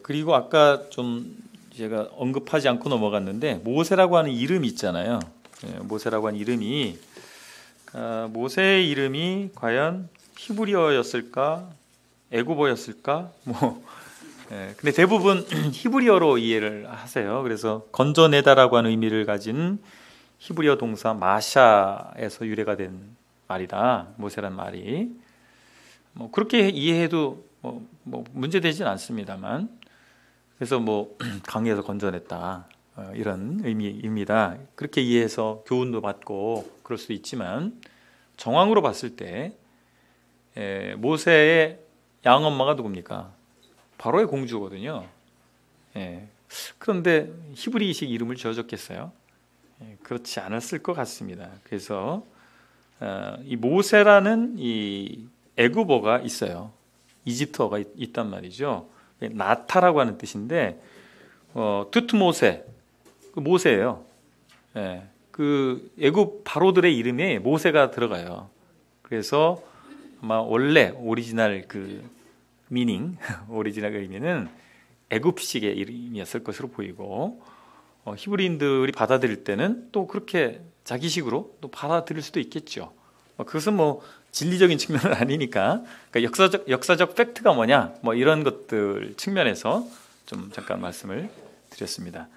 그리고 아까 좀 제가 언급하지 않고 넘어갔는데 모세라고 하는 이름이 있잖아요. 모세라고 하는 이름이 모세의 이름이 과연 히브리어였을까 애굽어였을까 근데 대부분 히브리어로 이해를 하세요. 그래서 건져내다라고 하는 의미를 가진 히브리어 동사 마샤에서 유래가 된 말이다. 모세란 말이 그렇게 이해해도 문제되진 않습니다만 그래서 강에서 건져냈다 이런 의미입니다. 그렇게 이해해서 교훈도 받고 그럴 수 있지만 정황으로 봤을 때 모세의 양엄마가 누굽니까? 바로의 공주거든요. 그런데 히브리식 이름을 지어줬겠어요? 그렇지 않았을 것 같습니다. 그래서 이 모세라는 이 애굽어가 있어요. 이집트어가 있단 말이죠. 나타라고 하는 뜻인데 투트모세 그 모세예요. 그 애굽 바로들의 이름에 모세가 들어가요. 그래서 아마 원래 오리지널 그 미닝 오리지널 의미는 애굽식의 이름이었을 것으로 보이고 히브리인들이 받아들일 때는 또 그렇게 자기식으로 또 받아들일 수도 있겠죠. 그것은 진리적인 측면은 아니니까 그러니까 역사적 팩트가 뭐냐 이런 것들 측면에서 좀 잠깐 말씀을 드렸습니다.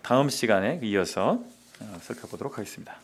다음 시간에 이어서 살펴보도록 하겠습니다.